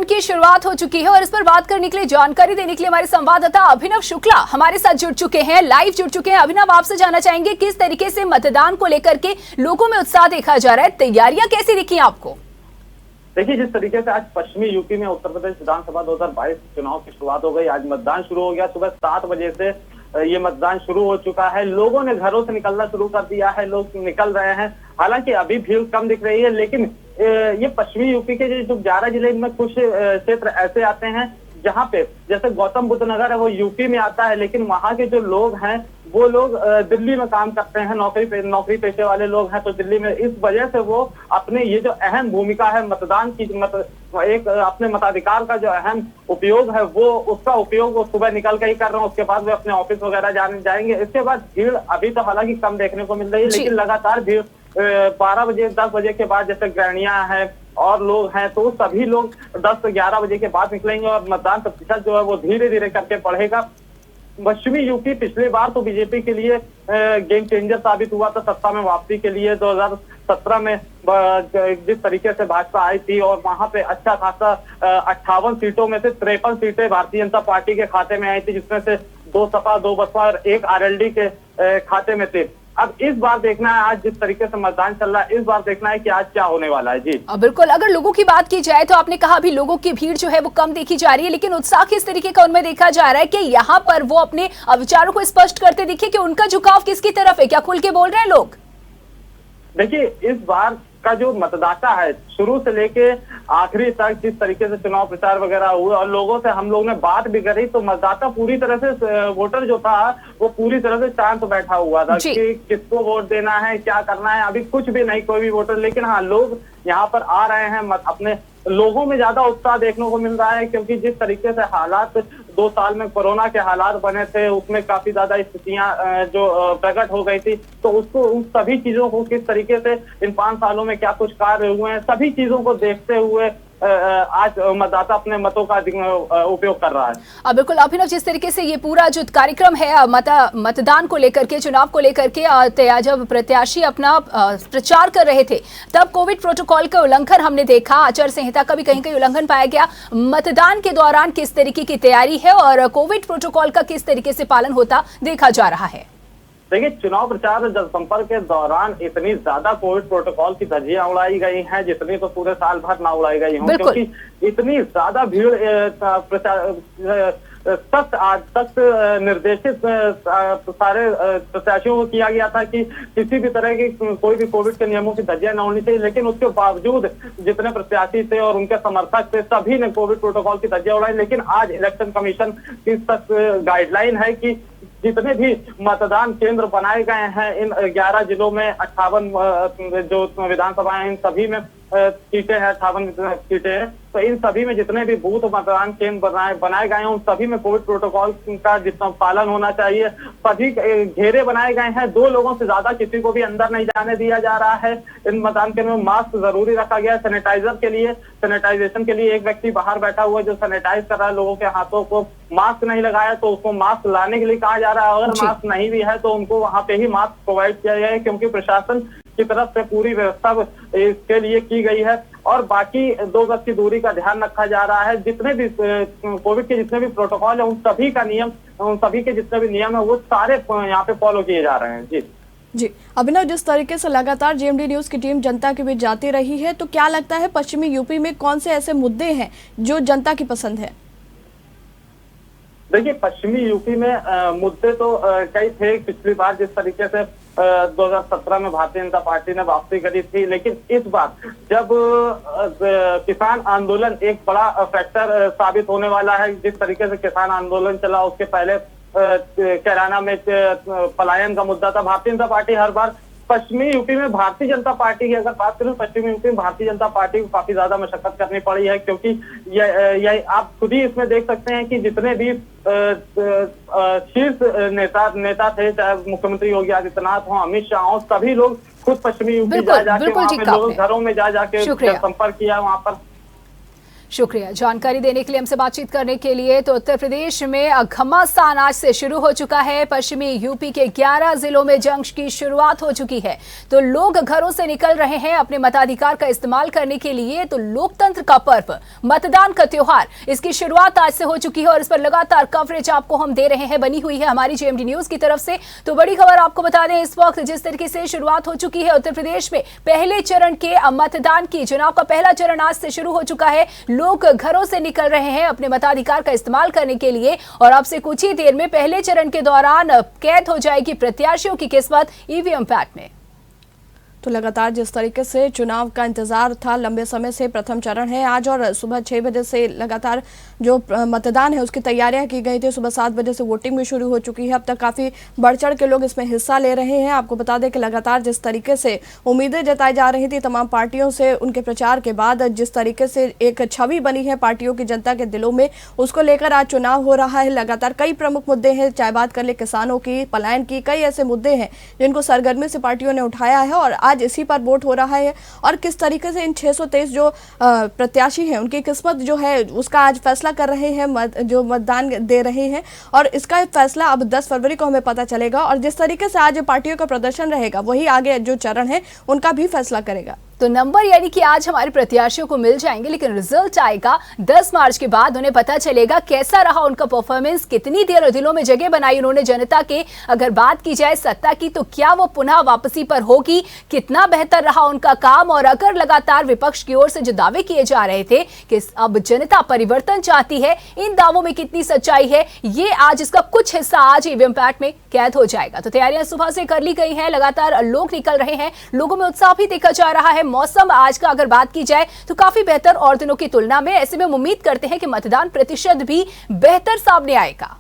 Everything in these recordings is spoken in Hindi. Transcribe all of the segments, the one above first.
की शुरुआत हो चुकी है और इस पर बात करने के लिए, जानकारी देने के लिए हमारे संवाददाता अभिनव शुक्ला हमारे साथ जुड़ चुके हैं, लाइव जुड़ चुके हैं। अभिनव, आपसे जानना चाहेंगे किस तरीके से मतदान को लेकर के लोगों में उत्साह देखा जा रहा है, तैयारियां कैसी दिखी आपको? देखिए, जिस तरीके से आज पश्चिमी यूपी में उत्तर प्रदेश विधानसभा 2022 चुनाव की शुरुआत हो गई। आज मतदान शुरू हो गया, सुबह 7 बजे से ये मतदान शुरू हो चुका है। लोगों ने घरों से निकलना शुरू कर दिया है, लोग निकल रहे हैं। हालांकि अभी भीड़ कम दिख रही है, लेकिन ये पश्चिमी यूपी के जो 11 जिले, इनमें कुछ क्षेत्र ऐसे आते हैं जहाँ पे, जैसे गौतम बुद्ध नगर है वो यूपी में आता है, लेकिन वहाँ के जो लोग हैं वो लोग दिल्ली में काम करते हैं, नौकरी पेशे वाले लोग हैं, तो दिल्ली में। इस वजह से वो अपने ये जो अहम भूमिका है मतदान की, एक अपने मताधिकार का जो अहम उपयोग है वो उसका उपयोग वो सुबह निकल के ही कर रहे हैं। उसके बाद वे अपने ऑफिस वगैरह जाएंगे। इसके बाद भीड़ अभी तो हालांकि कम देखने को मिल रही है, लेकिन लगातार भीड़ 12 बजे 10 बजे के बाद, जैसे गृहिणियां हैं और लोग हैं, तो सभी लोग 10-11 बजे के बाद निकलेंगे और मतदान प्रतिशत जो है वो धीरे धीरे करके बढ़ेगा। पश्चिमी यूपी पिछली बार तो बीजेपी के लिए गेम चेंजर साबित हुआ था सत्ता में वापसी के लिए। 2017 में जिस तरीके से भाजपा आई थी और वहां पे अच्छा खासा 58 सीटों में से 53 सीटें भारतीय जनता पार्टी के खाते में आई थी, जिसमें से 2 सपा 2 बसपा और 1 आरएलडी के खाते में थे। अब इस बार देखना है, आज जिस तरीके से मतदान चल रहा है, इस बार देखना है कि आज क्या होने वाला है। जी बिल्कुल। अगर लोगों की बात की जाए तो आपने कहा अभी लोगों की भीड़ जो है वो कम देखी जा रही है, लेकिन उत्साह किस तरीके का उनमें देखा जा रहा है कि यहाँ पर वो अपने विचारों को स्पष्ट करते दिखे कि उनका झुकाव किसकी तरफ है? क्या खुल के बोल रहे हैं लोग? देखिए, इस बार का जो मतदाता है, शुरू से लेके आखिरी तक जिस तरीके से चुनाव प्रचार वगैरह हुए और लोगों से हम लोग ने बात भी करी, तो मतदाता पूरी तरह से, वोटर जो था वो पूरी तरह से शांत बैठा हुआ था कि किसको वोट देना है, क्या करना है, अभी कुछ भी नहीं कोई भी वोटर। लेकिन हाँ, लोग यहाँ पर आ रहे हैं, अपने लोगों में ज्यादा उत्साह देखने को मिल रहा है, क्योंकि जिस तरीके से हालात 2 साल में कोरोना के हालात बने थे, उसमें काफी ज्यादा स्थितियां जो प्रकट हो गई थी, तो उसको, उन सभी चीजों को किस तरीके से इन 5 सालों में क्या कुछ कार्य हुए हैं, सभी चीजों को देखते हुए आज मतदाता अपने मतों का उपयोग कर रहा है। बिल्कुल अभिनव, जिस तरीके से ये पूरा जो कार्यक्रम है मतदान को लेकर के, चुनाव को लेकर के, जब प्रत्याशी अपना प्रचार कर रहे थे तब कोविड प्रोटोकॉल का उल्लंघन हमने देखा, आचार संहिता का भी कहीं कहीं उल्लंघन पाया गया। मतदान के दौरान किस तरीके की तैयारी है और कोविड प्रोटोकॉल का किस तरीके से पालन होता देखा जा रहा है? देखिए, चुनाव प्रचार और जनसंपर्क के दौरान इतनी ज्यादा कोविड प्रोटोकॉल की धज्जियां उड़ाई गई हैं जितनी तो पूरे साल भर ना उड़ाई गई हों, क्योंकि इतनी ज्यादा भीड़ सख्त निर्देशित सारे प्रत्याशियों को किया गया था कि किसी भी तरह की कोई भी कोविड के नियमों की धज्जियां न होनी चाहिए। लेकिन उसके बावजूद जितने प्रत्याशी थे और उनके समर्थक थे, सभी ने कोविड प्रोटोकॉल की धज्जियां उड़ाई। लेकिन आज इलेक्शन कमीशन की सख्त गाइडलाइन है कि जितने भी मतदान केंद्र बनाए गए हैं इन 11 जिलों में, 58 जो विधानसभाएं, इन सभी में सीटें हैं, 58 सीटें हैं, तो इन सभी में जितने भी बूथ मतदान केंद्र बनाए गए हैं, उन सभी में कोविड प्रोटोकॉल का जितना पालन होना चाहिए। सभी घेरे बनाए गए हैं, 2 लोगों से ज्यादा किसी को भी अंदर नहीं जाने दिया जा रहा है। इन मतदान केंद्र में मास्क जरूरी रखा गया है। सैनिटाइजेशन के लिए एक व्यक्ति बाहर बैठा हुआ है जो सैनिटाइज कर रहा है लोगों के हाथों को। मास्क नहीं लगाया तो उसको मास्क लाने के लिए कहा जा रहा है, अगर मास्क नहीं भी है तो उनको वहां पे ही मास्क प्रोवाइड किया गया है, क्योंकि प्रशासन की तरफ से पूरी व्यवस्था इसके लिए की गई है। और बाकी 2 गज की दूरी का ध्यान रखा जा रहा है। जितने भी कोविड के जितने भी प्रोटोकॉल है, उन सभी के जितने भी नियम है वो सारे यहाँ पे फॉलो किए जा रहे हैं। जी अभिनव, जिस तरीके से लगातार जेएमडी न्यूज की टीम जनता के बीच जाती रही है, तो क्या लगता है पश्चिमी यूपी में कौन से ऐसे मुद्दे हैं जो जनता की पसंद है? देखिए, पश्चिमी यूपी में मुद्दे तो कई थे। पिछली बार जिस तरीके से 2017 में भारतीय जनता पार्टी ने वापसी करी थी, लेकिन इस बार जब किसान आंदोलन एक बड़ा फैक्टर साबित होने वाला है, जिस तरीके से किसान आंदोलन चला, उसके पहले कैराना में पलायन का मुद्दा था। भारतीय जनता पार्टी हर बार पश्चिमी यूपी में, भारतीय जनता पार्टी की अगर बात करें, पश्चिमी यूपी में भारतीय जनता पार्टी को काफी ज्यादा मशक्कत करनी पड़ी है, क्योंकि ये आप खुद ही इसमें देख सकते हैं कि जितने भी शीर्ष नेता थे, चाहे मुख्यमंत्री योगी आदित्यनाथ हो, अमित शाह हो, सभी लोग खुद पश्चिमी यूपी जा जाके वहाँ पे लोग घरों में जा जाके संपर्क किया वहां पर। शुक्रिया जानकारी देने के लिए, हमसे बातचीत करने के लिए। तो उत्तर प्रदेश में घमासान आज से शुरू हो चुका है। पश्चिमी यूपी के 11 जिलों में जंग की शुरुआत हो चुकी है। तो लोग घरों से निकल रहे हैं अपने मताधिकार का इस्तेमाल करने के लिए। तो लोकतंत्र का पर्व, मतदान का त्योहार, इसकी शुरुआत आज से हो चुकी है और इस पर लगातार कवरेज आपको हम दे रहे हैं, बनी हुई है हमारी जेएमडी न्यूज की तरफ से। तो बड़ी खबर आपको बता दें, इस वक्त जिस तरीके से शुरुआत हो चुकी है उत्तर प्रदेश में पहले चरण के मतदान की, चुनाव का पहला चरण आज से शुरू हो चुका है। लोग घरों से निकल रहे हैं अपने मताधिकार का इस्तेमाल करने के लिए और अब से कुछ ही देर में पहले चरण के दौरान कैद हो जाएगी प्रत्याशियों की किस्मत ईवीएम पैट में। तो लगातार जिस तरीके से चुनाव का इंतजार था लंबे समय से, प्रथम चरण है आज और सुबह 6 बजे से लगातार जो मतदान है उसकी तैयारियां की गई थी। सुबह 7 बजे से वोटिंग भी शुरू हो चुकी है। अब तक काफ़ी बढ़ चढ़ के लोग इसमें हिस्सा ले रहे हैं। आपको बता दें कि लगातार जिस तरीके से उम्मीदें जताई जा रही थी तमाम पार्टियों से, उनके प्रचार के बाद जिस तरीके से एक छवि बनी है पार्टियों की जनता के दिलों में, उसको लेकर आज चुनाव हो रहा है। लगातार कई प्रमुख मुद्दे हैं, चाहे बात कर ले किसानों की, पलायन की, कई ऐसे मुद्दे हैं जिनको सरगर्मी से पार्टियों ने उठाया है और आज इसी पर वोट हो रहा है। और किस तरीके से इन 623 जो प्रत्याशी हैं उनकी किस्मत जो है उसका आज फैसला कर रहे हैं, जो मतदान दे रहे हैं और इसका फैसला अब 10 फरवरी को हमें पता चलेगा। और जिस तरीके से आज पार्टियों का प्रदर्शन रहेगा वही आगे जो चरण है उनका भी फैसला करेगा। तो नंबर यानी कि आज हमारे प्रत्याशियों को मिल जाएंगे, लेकिन रिजल्ट आएगा 10 मार्च के बाद। उन्हें पता चलेगा कैसा रहा उनका परफॉर्मेंस, कितनी देर दिलों में जगह बनाई उन्होंने जनता के। अगर बात की जाए सत्ता की तो क्या वो पुनः वापसी पर होगी, कितना बेहतर रहा उनका काम। और अगर लगातार विपक्ष की ओर से जो दावे किए जा रहे थे कि अब जनता परिवर्तन चाहती है, इन दावों में कितनी सच्चाई है, ये आज इसका कुछ हिस्सा आज ईवीएम पैट में कैद हो जाएगा। तो तैयारियां सुबह से कर ली गई हैं, लगातार लोग निकल रहे हैं, लोगों में उत्साह भी देखा जा रहा है। मौसम आज का अगर बात की जाए तो काफी बेहतर और दिनों की तुलना में। ऐसे में हम उम्मीद करते हैं कि मतदान प्रतिशत भी बेहतर सामने आएगा।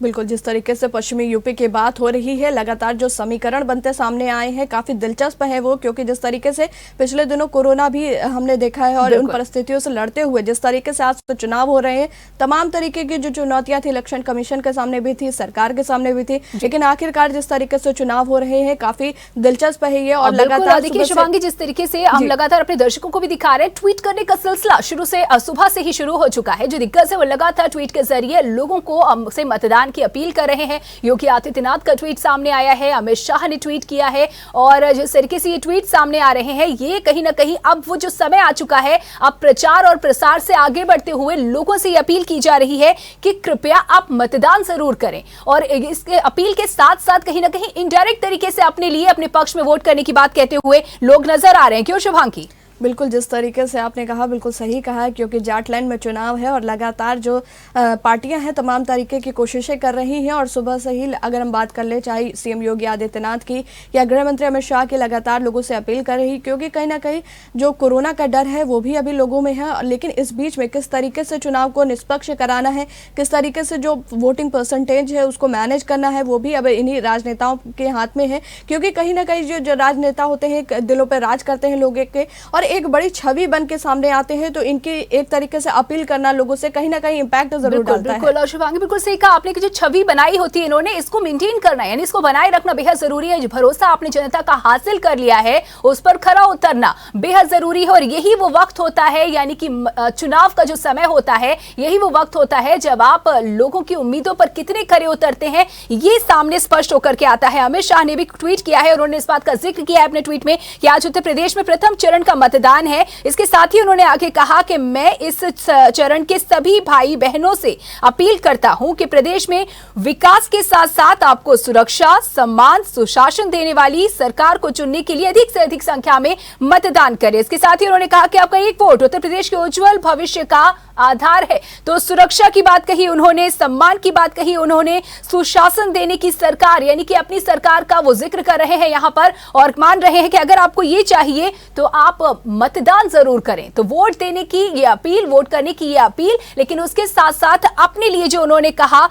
बिल्कुल, जिस तरीके से पश्चिमी यूपी की बात हो रही है, लगातार जो समीकरण बनते सामने आए हैं काफी दिलचस्प है वो, क्योंकि जिस तरीके से पिछले दिनों कोरोना भी हमने देखा है और उन परिस्थितियों से लड़ते हुए जिस तरीके से आज तो चुनाव हो रहे हैं, तमाम तरीके की जो चुनौतियां थी इलेक्शन कमीशन के सामने भी थी, सरकार के सामने भी थी, लेकिन आखिरकार जिस तरीके से चुनाव हो रहे हैं काफी दिलचस्प है ये। और लगातार देखिए शिवांगी, जिस तरीके से हम लगातार अपने दर्शकों को भी दिखा रहे हैं, ट्वीट करने का सिलसिला शुरू से सुबह से ही शुरू हो चुका है। जो दिग्गज है वो लगातार ट्वीट के जरिए लोगों को से मतदान की अपील कर रहे हैं। योगी आदित्यनाथ का ट्वीट सामने आया है, अमित शाह ने ट्वीट किया है और जिस तरीके से ये ट्वीट सामने आ रहे हैं, ये कहीं ना कहीं अब वो जो समय आ चुका है, अब प्रचार और प्रसार से आगे बढ़ते हुए लोगों से ये अपील की जा रही है कि कृपया आप मतदान जरूर करें। और इसके अपील के साथ साथ कहीं ना कहीं इनडायरेक्ट तरीके से अपने लिए, अपने पक्ष में वोट करने की बात कहते हुए लोग नजर आ रहे हैं। क्यों शुभांगी? बिल्कुल, जिस तरीके से आपने कहा बिल्कुल सही कहा है, क्योंकि जाटलैंड में चुनाव है और लगातार जो पार्टियां हैं तमाम तरीके की कोशिशें कर रही हैं। और सुबह से ही अगर हम बात कर ले, चाहे सीएम योगी आदित्यनाथ की या गृह मंत्री अमित शाह की, लगातार लोगों से अपील कर रही, क्योंकि कहीं ना कहीं जो कोरोना का डर है वो भी अभी लोगों में है। लेकिन इस बीच में किस तरीके से चुनाव को निष्पक्ष कराना है, किस तरीके से जो वोटिंग परसेंटेज है उसको मैनेज करना है, वो भी अब इन्हीं राजनेताओं के हाथ में है। क्योंकि कहीं ना कहीं जो राजनेता होते हैं दिलों पर राज करते हैं लोगों के और एक बड़ी छवि बन के सामने आते हैं, तो इनकी एक तरीके से अपील करना लोगों से कहीं ना कहीं इंपैक्ट जरूर डालता है। बिल्कुल, और शिवांगी बिल्कुल सही कहा आपने कि जो छवि बनाई होती है इन्होंने, इसको मेंटेन करना यानी इसको बनाए रखना बेहद जरूरी है। जो भरोसा आपने जनता का हासिल कर लिया है उस पर खरा उतरना बेहद जरूरी है। और यही वो वक्त होता है, यानी कि चुनाव का जो समय होता है, यही वो वक्त होता है जब आप लोगों की उम्मीदों पर कितने खरे उतरते हैं, ये सामने स्पष्ट होकर के आता है। अमित शाह ने भी ट्वीट किया है, उन्होंने इस बात का जिक्र किया है अपने ट्वीट में कि आज उत्तर प्रदेश में प्रथम चरण का मतदान है। इसके साथ ही उन्होंने आगे कहा कि मैं इस चरण के सभी भाई बहनों से अपील करता हूं कि प्रदेश में विकास के साथ साथ आपको सुरक्षा, सम्मान, सुशासन देने वाली सरकार को चुनने के लिए अधिक से अधिक संख्या में मतदान करें। इसके साथ ही उन्होंने कहा कि आपका एक वोट उत्तर प्रदेश के उज्जवल भविष्य का आधार है। तो सुरक्षा की बात कही उन्होंने, सम्मान की बात कही उन्होंने, सुशासन देने की सरकार यानी कि अपनी सरकार का वो जिक्र कर रहे हैं यहां पर और मान रहे हैं कि अगर आपको ये चाहिए तो आप मतदान जरूर करें। तो वोट देने की ये अपील, वोट करने की ये अपील, लेकिन उसके साथ साथ अपने लिए जो उन्होंने कहा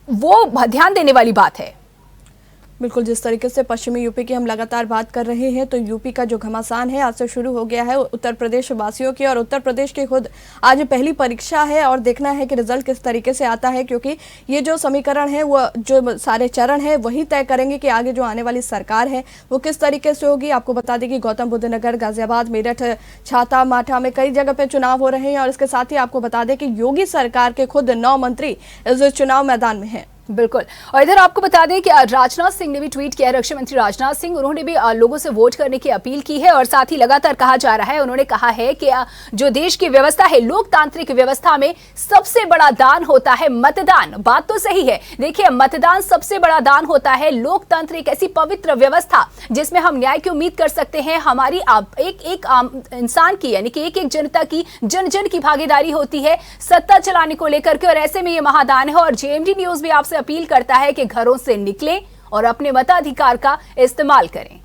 वो ध्यान देने वाली बात है। बिल्कुल, जिस तरीके से पश्चिमी यूपी की हम लगातार बात कर रहे हैं, तो यूपी का जो घमासान है आज से शुरू हो गया है उत्तर प्रदेश वासियों की, और उत्तर प्रदेश की खुद आज पहली परीक्षा है और देखना है कि रिजल्ट किस तरीके से आता है, क्योंकि ये जो समीकरण है वो जो सारे चरण है वही तय करेंगे कि आगे जो आने वाली सरकार है वो किस तरीके से होगी। आपको बता दें कि गौतम बुद्ध नगर, गाजियाबाद, मेरठ, छाता माठा में कई जगह पे चुनाव हो रहे हैं, और इसके साथ ही आपको बता दें कि योगी सरकार के खुद 9 मंत्री इस चुनाव मैदान में हैं। बिल्कुल। और इधर आपको बता दें कि राजनाथ सिंह ने भी ट्वीट किया है, रक्षा मंत्री राजनाथ सिंह, उन्होंने भी लोगों से वोट करने की अपील की है, और साथ ही लगातार कहा जा रहा है, उन्होंने कहा है कि जो देश की व्यवस्था है, लोकतांत्रिक व्यवस्था में सबसे बड़ा दान होता है मतदान। बात तो सही है, देखिए मतदान सबसे बड़ा दान होता है। लोकतंत्र एक ऐसी पवित्र व्यवस्था जिसमें हम न्याय की उम्मीद कर सकते हैं, हमारी एक आम इंसान की, यानी कि एक जनता की, जन जन की भागीदारी होती है सत्ता चलाने को लेकर के, और ऐसे में ये महादान है। और जेएमडी न्यूज भी आपसे अपील करता है कि घरों से निकलें और अपने मताधिकार का इस्तेमाल करें।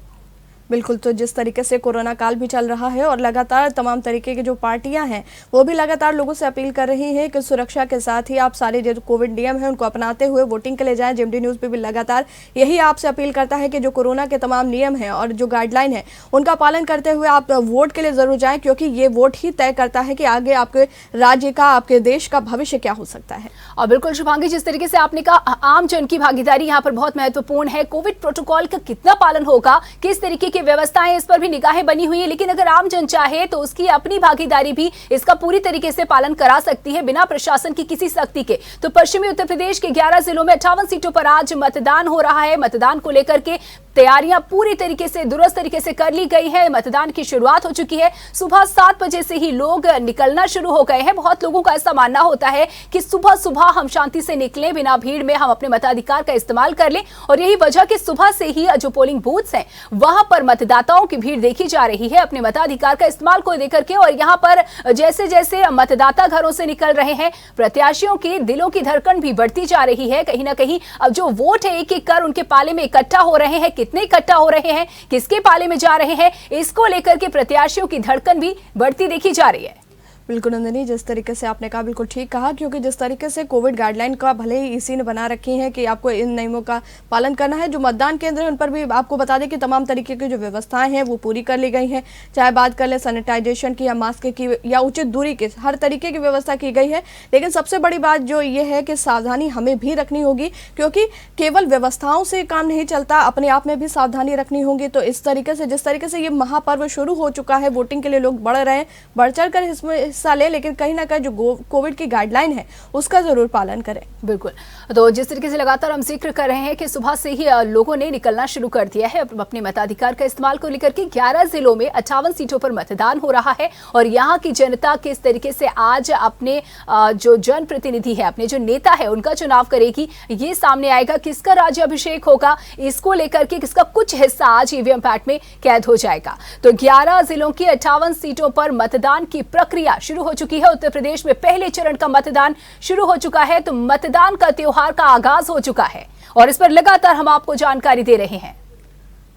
बिल्कुल, तो जिस तरीके से कोरोना काल भी चल रहा है और लगातार तमाम तरीके की जो पार्टियां हैं वो भी लगातार लोगों से अपील कर रही हैं कि सुरक्षा के साथ ही आप सारे जो कोविड नियम हैं उनको अपनाते हुए वोटिंग के लिए जाएं। जेएमडी न्यूज़ पे भी लगातार यही आपसे अपील करता है कि जो कोरोना के तमाम नियम हैं और जो गाइडलाइन है उनका पालन करते हुए आप वोट के लिए जरूर जाएं, क्योंकि ये वोट ही तय करता है कि आगे आपके राज्य का, आपके देश का भविष्य क्या हो सकता है। और बिल्कुल शुभांगी, जिस तरीके से आपने कहा आम जन की भागीदारी यहाँ पर बहुत महत्वपूर्ण है। कोविड प्रोटोकॉल का कितना पालन होगा, किस तरीके की व्यवस्थाएं, इस पर भी निगाहें बनी हुई है, लेकिन अगर आम जन चाहे तो उसकी अपनी भागीदारी भी इसका पूरी तरीके से पालन करा सकती है बिना प्रशासन की किसी सख्ती के। तो पश्चिमी उत्तर प्रदेश के 11 जिलों में 58 सीटों पर आज मतदान हो रहा है। मतदान को लेकर के तैयारियां पूरी तरीके से दुरुस्त तरीके से कर ली गई है। मतदान की शुरुआत हो चुकी है। सुबह 7 बजे से ही लोग निकलना शुरू हो गए हैं। बहुत लोगों का ऐसा मानना होता है कि सुबह सुबह हम शांति से निकलें, बिना भीड़ में हम अपने मताधिकार का इस्तेमाल कर लें, और यही वजह कि सुबह से ही जो पोलिंग बूथ्स हैं वहां पर मतदाताओं की भीड़ देखी जा रही है अपने मताधिकार का इस्तेमाल को लेकर के। और यहां पर जैसे जैसे मतदाता घरों से निकल रहे हैं, प्रत्याशियों के दिलों की धड़कन भी बढ़ती जा रही है। कहीं ना कहीं अब जो वोट है एक एक कर उनके पाले में इकट्ठा हो रहे हैं, कितने इकट्ठा हो रहे हैं, किसके पाले में जा रहे हैं, इसको लेकर के प्रत्याशियों की धड़कन भी बढ़ती देखी जा रही है। बिल्कुल नंदिनी, जिस तरीके से आपने कहा बिल्कुल ठीक कहा, क्योंकि जिस तरीके से कोविड गाइडलाइन का भले ही इसी ने बना रखी है कि आपको इन नियमों का पालन करना है। जो मतदान केंद्र है उन पर भी आपको बता दें कि तमाम तरीके की जो व्यवस्थाएं हैं वो पूरी कर ली गई हैं, चाहे बात कर लें सैनिटाइजेशन की या मास्क की या उचित दूरी की, हर तरीके की व्यवस्था की गई है। लेकिन सबसे बड़ी बात जो ये है कि सावधानी हमें भी रखनी होगी, क्योंकि केवल व्यवस्थाओं से काम नहीं चलता, अपने आप में भी सावधानी रखनी होगी। तो इस तरीके से जिस तरीके से ये महापर्व शुरू हो चुका है, वोटिंग के लिए लोग बढ़ रहे हैं, बढ़ चढ़ कर इसमें हिस्सा ले, लेकिन कहीं ना कहीं जो कोविड की गाइडलाइन है उसका जरूर पालन करें। बिल्कुल, तो जिस तरीके से लगातार हम जिक्र कर रहे हैं कि सुबह से ही लोगों ने निकलना शुरू कर दिया है अपने मताधिकार का इस्तेमाल को लेकर के। 11 जिलों में 58 सीटों पर मतदान हो रहा है, और यहाँ की जनता किस तरीके से आज अपने जो जनप्रतिनिधि है, अपने जो नेता है उनका चुनाव करेगी, ये सामने आएगा। किसका राज्याभिषेक होगा, इसको लेकर के किसका कुछ हिस्सा आज ईवीएम पैट में कैद हो जाएगा। तो 11 जिलों की 58 सीटों पर मतदान की प्रक्रिया शुरू हो चुकी है। उत्तर प्रदेश में पहले चरण का मतदान शुरू हो चुका है, तो मतदान का त्योहार का आगाज हो चुका है, और इस पर लगातार हम आपको जानकारी दे रहे हैं।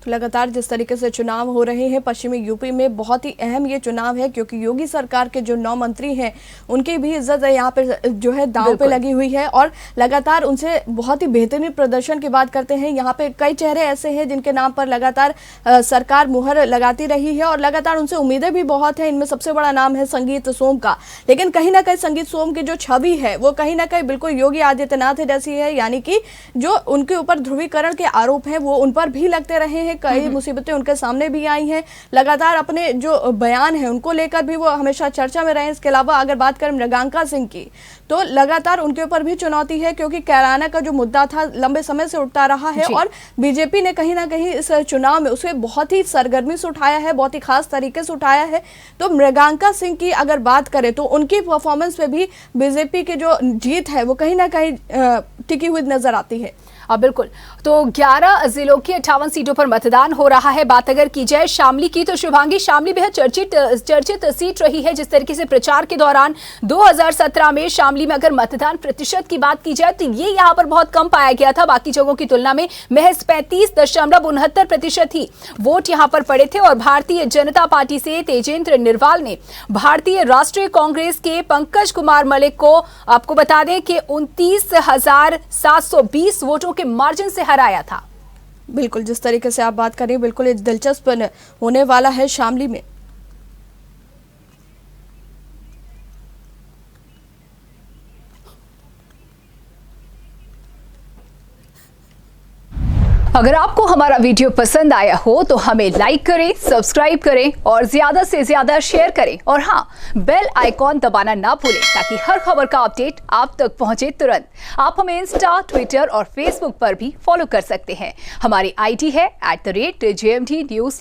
तो लगातार जिस तरीके से चुनाव हो रहे हैं पश्चिमी यूपी में, बहुत ही अहम ये चुनाव है, क्योंकि योगी सरकार के जो 9 मंत्री हैं उनकी भी इज्जत यहाँ पे जो है दांव पे लगी हुई है, और लगातार उनसे बहुत ही बेहतरीन प्रदर्शन की बात करते हैं। यहाँ पे कई चेहरे ऐसे हैं जिनके नाम पर लगातार सरकार मुहर लगाती रही है, और लगातार उनसे उम्मीदें भी बहुत हैं। इनमें सबसे बड़ा नाम है संगीत सोम का, लेकिन कहीं ना कहीं संगीत सोम की जो छवि है वो कहीं ना कहीं बिल्कुल योगी आदित्यनाथ जैसी है, यानी कि जो उनके ऊपर ध्रुवीकरण के आरोप हैं वो उन पर भी लगते रहे हैं। कई मुसीबतें उनके सामने भी आई हैं, लगातार अपने जो बयान है उनको लेकर भी वो हमेशा चर्चा में रहे। इसके अलावा अगर बात करें मृगांका सिंह की, तो लगातार उनके ऊपर भी चुनौती है, क्योंकि कैराना का जो मुद्दा था लंबे समय से उठता रहा है, और बीजेपी ने कहीं ना कहीं इस चुनाव में उसे बहुत ही सरगर्मी से उठाया है, बहुत ही खास तरीके से उठाया है। तो मृगांका सिंह की अगर बात करें तो उनकी परफॉर्मेंस पे भी बीजेपी की जो जीत है वो कहीं ना कहीं टिकी हुई नजर आती है। बिल्कुल, तो 11 जिलों की 58 सीटों पर मतदान हो रहा है। बात अगर की जाए शामली की, तो शुभांगी, शामली बेहद चर्चित सीट रही है। जिस तरीके से प्रचार के दौरान 2017 में शामली में अगर मतदान प्रतिशत की बात की जाए तो ये यहाँ पर बहुत कम पाया गया था, बाकी जगहों की तुलना में महज 35.69% ही वोट यहाँ पर पड़े थे। और भारतीय जनता पार्टी से तेजेंद्र निर्वाल ने भारतीय राष्ट्रीय कांग्रेस के पंकज कुमार मलिक को, आपको बता दें कि 29,720 वोटों के मार्जिन से हराया था। बिल्कुल, जिस तरीके से आप बात कर रही हैं, बिल्कुल ये दिलचस्प होने वाला है शामली में। अगर आपको हमारा वीडियो पसंद आया हो तो हमें लाइक करें, सब्सक्राइब करें और ज्यादा से ज्यादा शेयर करें और हाँ, बेल आइकॉन दबाना ना भूलें ताकि हर खबर का अपडेट आप तक पहुंचे तुरंत। आप हमें इंस्टा, ट्विटर और फेसबुक पर भी फॉलो कर सकते हैं। हमारी आईडी है @JMT News